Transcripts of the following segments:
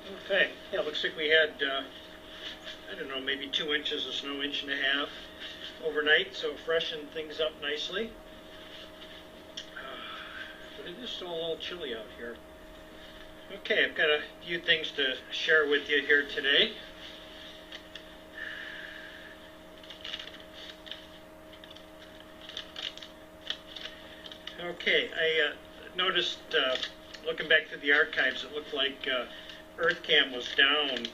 Okay, yeah, looks like we had, I don't know, maybe 2 inches of snow, inch and a half overnight, so freshened things up nicely. But it is still a little chilly out here. Okay, I've got a few things to share with you here today. Okay, I noticed, looking back through the archives, it looked like Earth Cam was down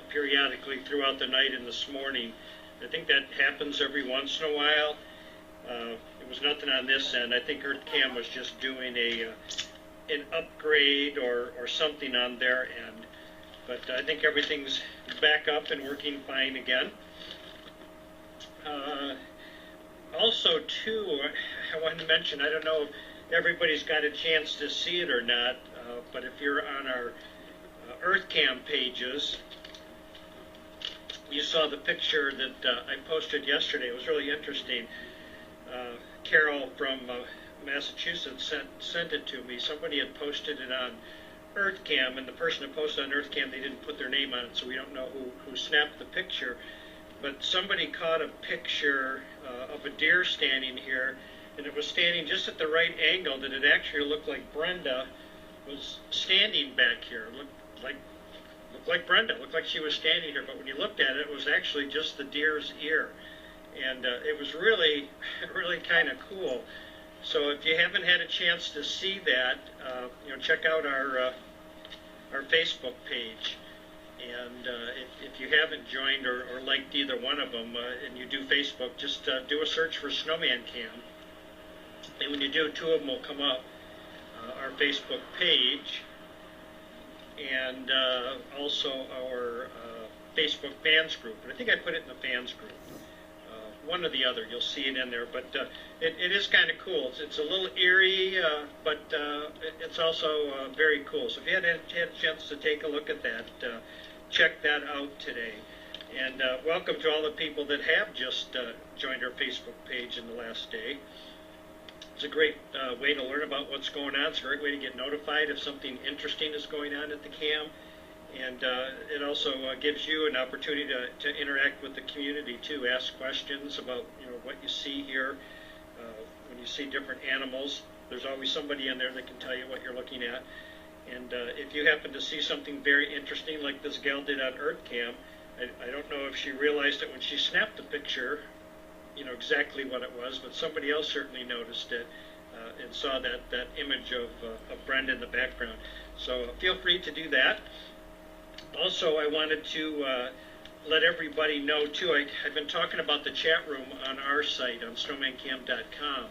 periodically throughout the night and this morning. I think that happens every once in a while. It was nothing on this end. I think Earth Cam was just doing an upgrade or something on their end. But I think everything's back up and working fine again. Also, too, I wanted to mention, I don't know if everybody's got a chance to see it or not, but if you're on our Earth Cam pages, you saw the picture that I posted yesterday. It was really interesting. Carol from Massachusetts sent it to me. Somebody had posted it on Earth Cam, and the person that posted on Earth Cam, they didn't put their name on it, so we don't know who snapped the picture. But somebody caught a picture of a deer standing here, and it was standing just at the right angle that it actually looked like Brenda was standing back here. Looked like Brenda, looked like she was standing here, but when you looked at it, it was actually just the deer's ear. And it was really, really kind of cool. So if you haven't had a chance to see that, check out our Facebook page. And if you haven't joined or liked either one of them, and you do Facebook, just do a search for Snowman Cam. And when you do, two of them will come up, our Facebook page, and also our Facebook fans group. And I think I put it in the fans group. One or the other, you'll see it in there. But it is kind of cool. It's a little eerie, but it's also very cool. So if you had a chance to take a look at that, check that out today. And welcome to all the people that have just joined our Facebook page in the last day. It's a great way to learn about what's going on. It's a great way to get notified if something interesting is going on at the cam. And it also gives you an opportunity to interact with the community too. Ask questions about what you see here. When you see different animals, there's always somebody in there that can tell you what you're looking at. And if you happen to see something very interesting like this gal did on Earth Cam, I don't know if she realized it when she snapped the picture, exactly what it was, but somebody else certainly noticed it and saw that image of Brenda in the background. So feel free to do that. Also, I wanted to let everybody know, too, I've been talking about the chat room on our site, on snowmancam.com,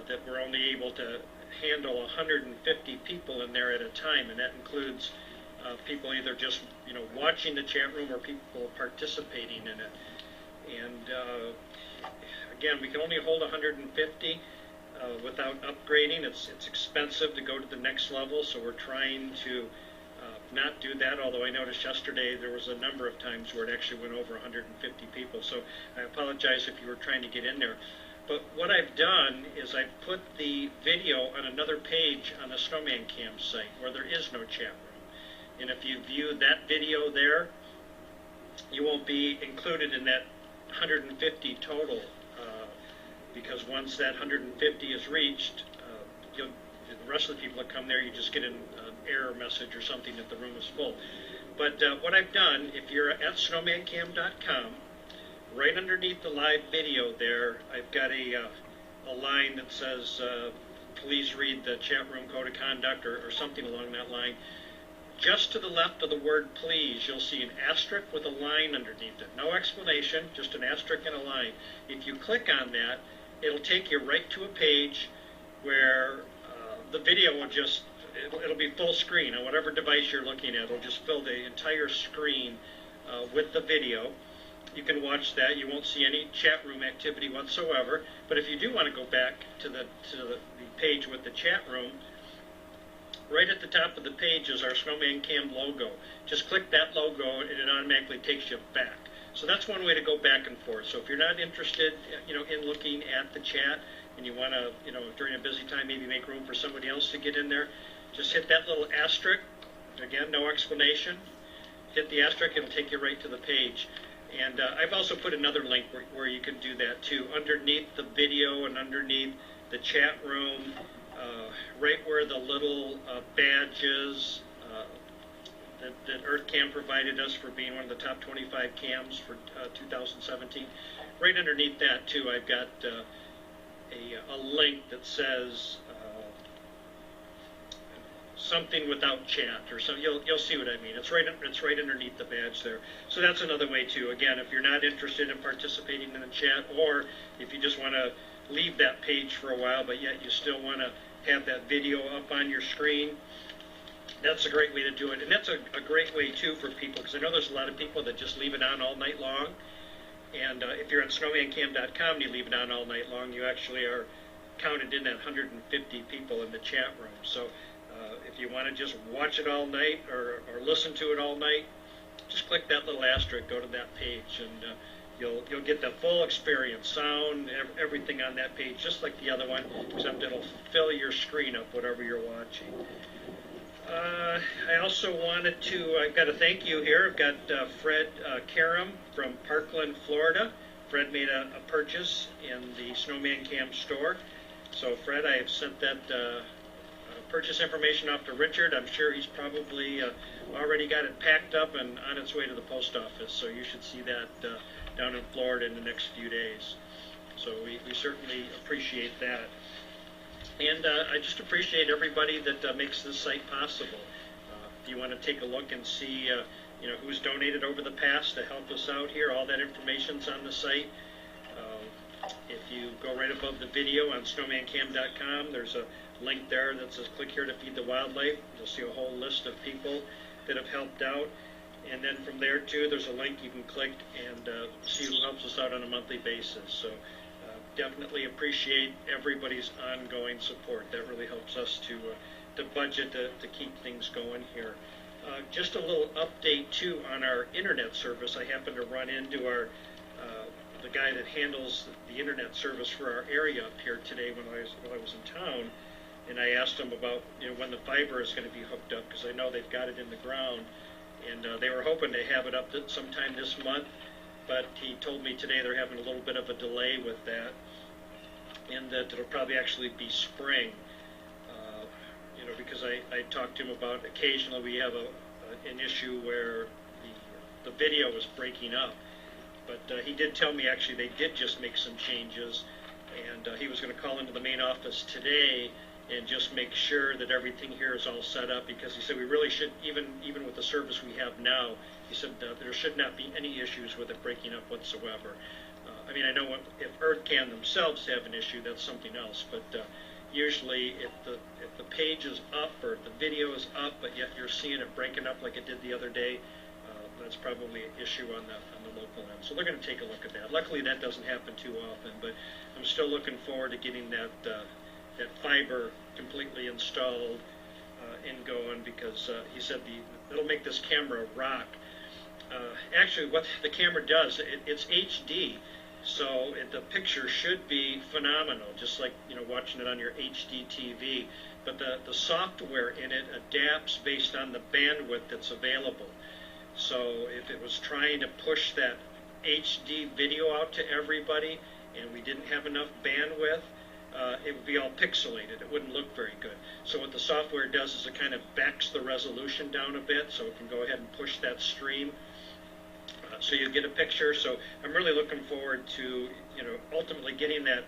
that we're only able to handle 150 people in there at a time, and that includes people either just watching the chat room or people participating in it. And again, we can only hold 150 without upgrading. It's expensive to go to the next level, so we're trying to not do that, although I noticed yesterday there was a number of times where it actually went over 150 people, so I apologize if you were trying to get in there. But what I've done is I've put the video on another page on the Snowman Cam site where there is no chat room. And if you view that video there, you won't be included in that 150 total, because once that 150 is reached, the rest of the people that come there, you just get an error message or something that the room is full. But what I've done, if you're at snowmancam.com, right underneath the live video there, I've got a line that says, please read the chat room code of conduct or something along that line. Just to the left of the word please, you'll see an asterisk with a line underneath it. No explanation, just an asterisk and a line. If you click on that, it'll take you right to a page where the video will it'll be full screen on whatever device you're looking at. It'll just fill the entire screen with the video. You can watch that. You won't see any chat room activity whatsoever. But if you do want to go back to the page with the chat room, right at the top of the page is our Snowman Cam logo. Just click that logo and it automatically takes you back. So that's one way to go back and forth. So if you're not interested, in looking at the chat and you want to, during a busy time, maybe make room for somebody else to get in there, just hit that little asterisk Again, no explanation. Hit the asterisk, it'll take you right to the page. And I've also put another link where you can do that too. Underneath the video and underneath the chat room, right where the little badge is that EarthCam provided us for being one of the top 25 cams for 2017. Right underneath that too, I've got a link that says something without chat, or so you'll see what I mean. It's right underneath the badge there. So that's another way too. Again, if you're not interested in participating in the chat, or if you just want to leave that page for a while, but yet you still want to have that video up on your screen, that's a great way to do it. And that's a great way too for people, because I know there's a lot of people that just leave it on all night long. And if you're on snowmancam.com and you leave it on all night long, you actually are counted in that 150 people in the chat room. So if you want to just watch it all night or listen to it all night, just click that little asterisk, go to that page, and you'll get the full experience, sound, everything on that page, just like the other one, except it'll fill your screen up, whatever you're watching. I also wanted to, I've got a thank you here. I've got Fred Karam from Parkland, Florida. Fred made a purchase in the Snowman Cam store. So Fred, I have sent that purchase information off to Richard. I'm sure he's probably already got it packed up and on its way to the post office. So you should see that down in Florida in the next few days. So we certainly appreciate that. And I just appreciate everybody that makes this site possible. If you want to take a look and see who's donated over the past to help us out here, all that information's on the site. If you go right above the video on snowmancam.com, there's a link there that says click here to feed the wildlife. You'll see a whole list of people that have helped out. And then from there too, there's a link you can click and see who helps us out on a monthly basis. So definitely appreciate everybody's ongoing support. That really helps us to budget to keep things going here. Just a little update too on our internet service. I happened to run into the guy that handles the internet service for our area up here today when I was in town, and I asked him about when the fiber is going to be hooked up, because I know they've got it in the ground, and they were hoping to have it up sometime this month. But he told me today they're having a little bit of a delay with that, and that it'll probably actually be spring. Because I talked to him about occasionally we have an issue where the video is breaking up. But he did tell me actually they did just make some changes, and he was going to call into the main office today and just make sure that everything here is all set up, because he said we really should, even with the service we have now, he said there should not be any issues with it breaking up whatsoever. I mean, I know if EarthCam themselves have an issue, that's something else, but usually if the page is up or if the video is up, but yet you're seeing it breaking up like it did the other day, that's probably an issue on the local end. So they're going to take a look at that. Luckily, that doesn't happen too often, but I'm still looking forward to getting that fiber completely installed and going, because he said it'll make this camera rock. Actually, what the camera does, it's HD, so the picture should be phenomenal, just like watching it on your HD TV. But the software in it adapts based on the bandwidth that's available. So if it was trying to push that HD video out to everybody and we didn't have enough bandwidth, it would be all pixelated. It wouldn't look very good. So what the software does is it kind of backs the resolution down a bit so it can go ahead and push that stream. So you get a picture. So I'm really looking forward to ultimately getting that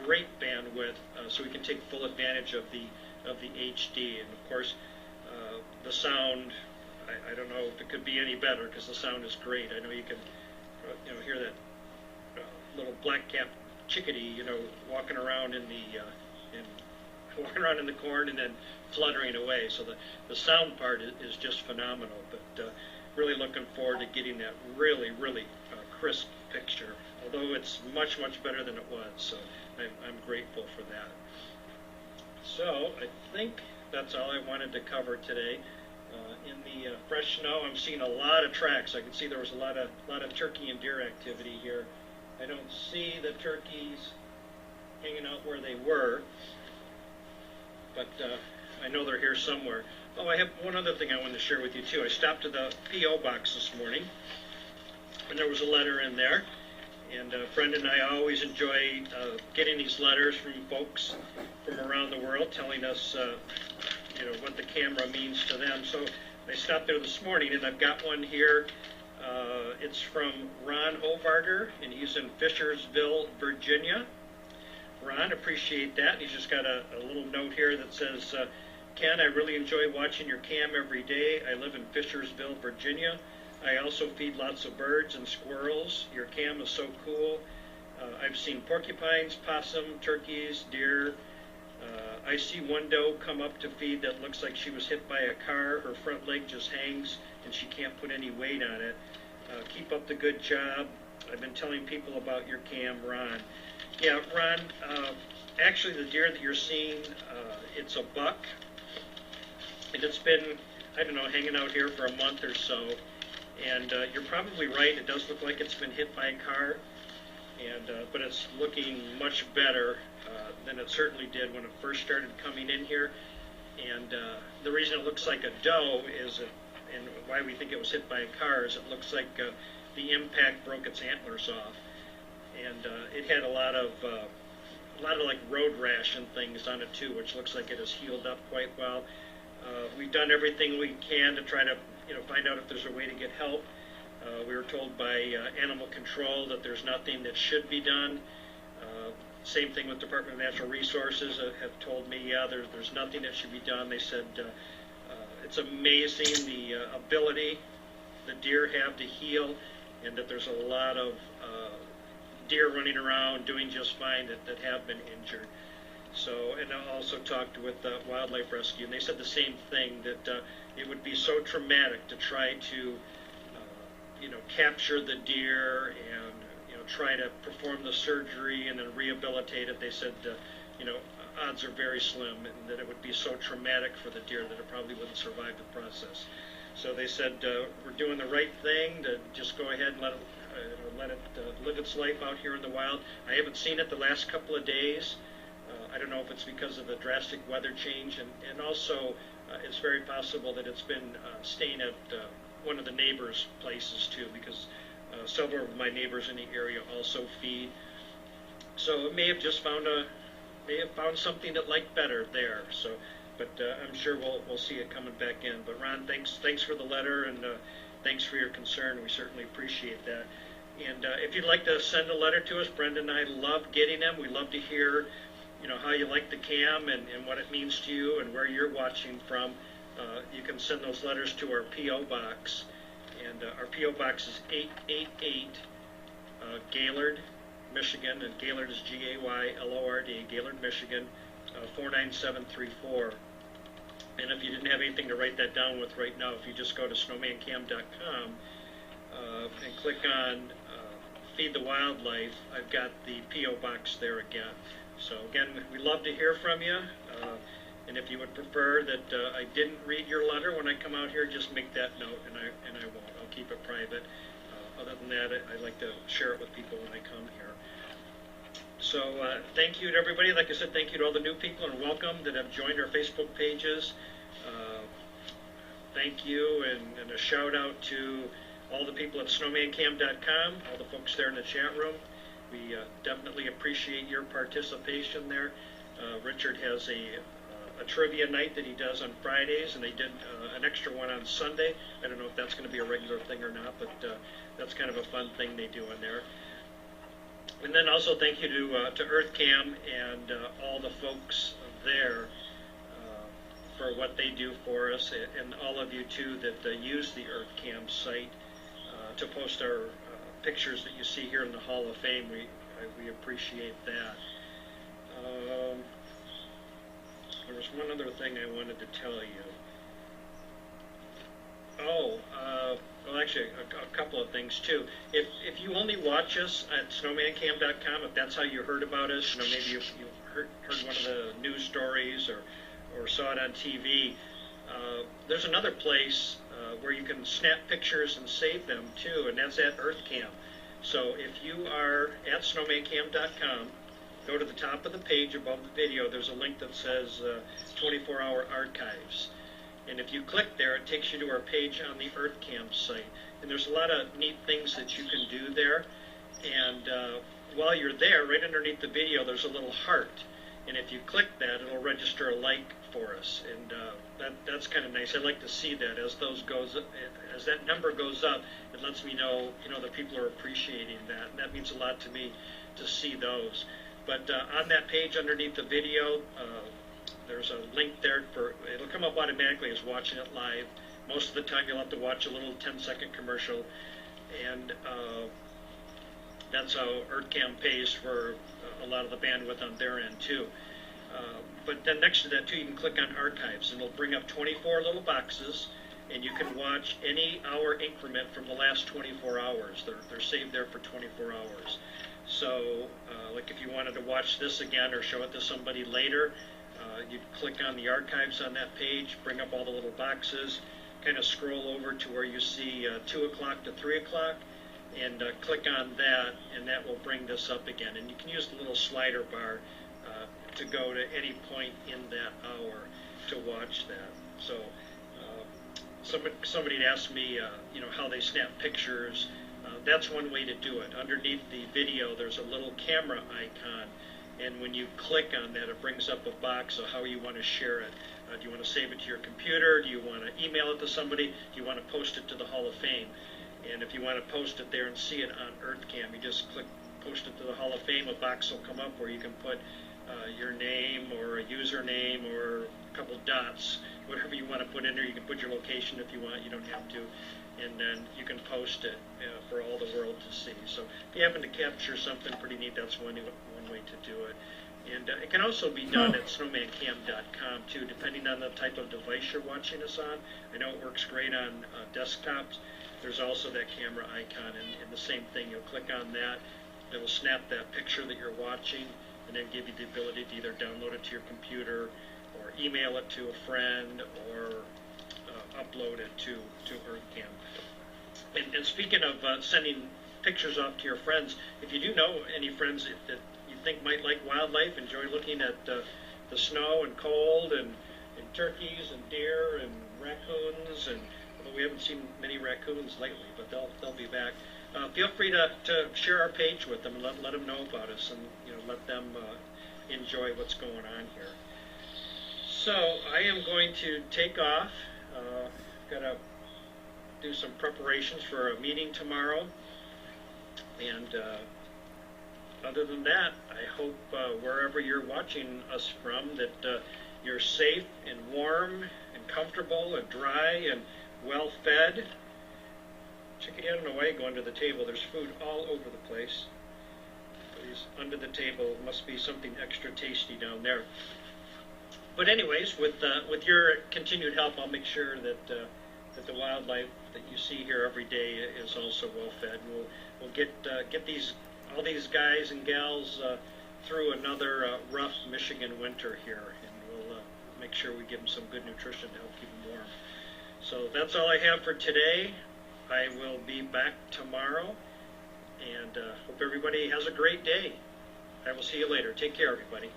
great bandwidth so we can take full advantage of the HD. And of course the sound, I don't know if it could be any better, because the sound is great. I know you can hear that little black-capped chickadee walking around in the corn and then fluttering away. So the sound part is just phenomenal. But really looking forward to getting that really crisp picture, although it's much better than it was. So I'm grateful for that. So I think that's all I wanted to cover today. In the fresh snow, I'm seeing a lot of tracks. I can see there was a lot of turkey and deer activity here. I don't see the turkeys hanging out where they were, but I know they're here somewhere. Oh, I have one other thing I wanted to share with you too. I stopped at the P.O. box this morning, and there was a letter in there. And a friend and I always enjoy getting these letters from folks from around the world telling us, what the camera means to them. So I stopped there this morning, and I've got one here. It's from Ron Hovarder, and he's in Fishersville, Virginia. Ron, appreciate that. He's just got a little note here that says, Ken, I really enjoy watching your cam every day. I live in Fishersville, Virginia. I also feed lots of birds and squirrels. Your cam is so cool. I've seen porcupines, possum, turkeys, deer. I see one doe come up to feed that looks like she was hit by a car. Her front leg just hangs and she can't put any weight on it. Keep up the good job. I've been telling people about your cam, Ron. Yeah, Ron, actually the deer that you're seeing, it's a buck. And it's been, hanging out here for a month or so. And you're probably right, it does look like it's been hit by a car, but it's looking much better than it certainly did when it first started coming in here. And the reason it looks like a doe is, and why we think it was hit by a car, is it looks like the impact broke its antlers off. And it had a lot of like road rash and things on it too, which looks like it has healed up quite well. We've done everything we can to try to find out if there's a way to get help. We were told by animal control that there's nothing that should be done. Same thing with Department of Natural Resources have told me, yeah, there's nothing that should be done. They said it's amazing the ability the deer have to heal, and that there's a lot of deer running around doing just fine that have been injured. So, and I also talked with Wildlife Rescue, and they said the same thing, that it would be so traumatic to try to, capture the deer and, try to perform the surgery and then rehabilitate it. They said, odds are very slim, and that it would be so traumatic for the deer that it probably wouldn't survive the process. So they said, we're doing the right thing to just go ahead and let it live its life out here in the wild. I haven't seen it the last couple of days. I don't know if it's because of the drastic weather change, and also it's very possible that it's been staying at one of the neighbors' places too, because several of my neighbors in the area also feed. So it may have just found something it liked better there. So, but I'm sure we'll see it coming back in. But Ron, thanks for the letter, and thanks for your concern. We certainly appreciate that. And if you'd like to send a letter to us, Brenda and I love getting them. We love to hear how you like the cam and what it means to you and where you're watching from. You can send those letters to our P.O. box, and our P.O. box is 888 Gaylord, Michigan, and Gaylord is Gaylord, Gaylord, Michigan, 49734. And if you didn't have anything to write that down with right now, if you just go to snowmancam.com and click on Feed the Wildlife, I've got the P.O. box there again. So again, we love to hear from you, and if you would prefer that I didn't read your letter when I come out here, just make that note, and I won't. I'll keep it private. Other than that, I like to share it with people when I come here. So thank you to everybody. Like I said, thank you to all the new people, and welcome that have joined our Facebook pages. Thank you, and a shout out to all the people at snowmancam.com, all the folks there in the chat room. We definitely appreciate your participation there. Richard has a trivia night that he does on Fridays, and they did an extra one on Sunday. I don't know if that's going to be a regular thing or not, but that's kind of a fun thing they do in there. And then also thank you to EarthCam and all the folks there for what they do for us, and all of you too that use the EarthCam site to post our pictures that you see here in the Hall of Fame. We appreciate that. There was one other thing I wanted to tell you. Well, actually, a couple of things too. If you only watch us at snowmancam.com, if that's how you heard about us, maybe you heard one of the news stories or saw it on TV. There's another place where you can snap pictures and save them too, and that's at EarthCam. So if you are at snowmancam.com, go to the top of the page above the video. There's a link that says 24-hour archives. And if you click there, it takes you to our page on the Earth Cam site. And there's a lot of neat things that you can do there. And while you're there, right underneath the video, there's a little heart. And if you click that, it'll register a like for us. And that's kind of nice. I like to see that as as that number goes up, it lets me know, that people are appreciating that. And that means a lot to me to see those. But on that page underneath the video, there's a link there it'll come up automatically as watching it live. Most of the time you'll have to watch a little 10-second commercial, and that's how EarthCam pays for a lot of the bandwidth on their end too. But then next to that too, you can click on Archives, and it'll bring up 24 little boxes, and you can watch any hour increment from the last 24 hours. They're saved there for 24 hours. So, like if you wanted to watch this again or show it to somebody later, you'd click on the archives on that page, bring up all the little boxes, kind of scroll over to where you see 2 o'clock to 3 o'clock, and click on that, and that will bring this up again. And you can use the little slider bar to go to any point in that hour to watch that. So somebody had asked me, how they snap pictures. That's one way to do it. Underneath the video, there's a little camera icon, and when you click on that, it brings up a box of how you want to share it. Do you want to save it to your computer? Do you want to email it to somebody? Do you want to post it to the Hall of Fame? And if you want to post it there and see it on EarthCam, you just click Post it to the Hall of Fame. A box will come up where you can put your name or a username or a couple dots, whatever you want to put in there. You can put your location if you want. You don't have to. And then you can post it for all the world to see. So if you happen to capture something pretty neat, that's one way to do it. And it can also be done at snowmancam.com too, depending on the type of device you're watching us on. I know it works great on desktops. There's also that camera icon, and the same thing. You'll click on that. It'll snap that picture that you're watching, and then give you the ability to either download it to your computer or email it to a friend or upload it to EarthCam. And speaking of sending pictures off to your friends, if you do know any friends that you think might like wildlife, enjoy looking at the snow and cold and turkeys and deer and raccoons, and although we haven't seen many raccoons lately, but they'll be back. Feel free to share our page with them and let them know about us, and let them enjoy what's going on here. So I am going to take off. Got to do some preparations for a meeting tomorrow, and other than that, I hope wherever you're watching us from that you're safe and warm and comfortable and dry and well fed. Check it out on the way going to the table. There's food all over the place. Please, under the table must be something extra tasty down there. But anyways, with your continued help, I'll make sure that that the wildlife that you see here every day is also well fed. And we'll get all these guys and gals through another rough Michigan winter here, and we'll make sure we give them some good nutrition to help keep them warm. So that's all I have for today. I will be back tomorrow, and hope everybody has a great day. I will see you later. Take care, everybody.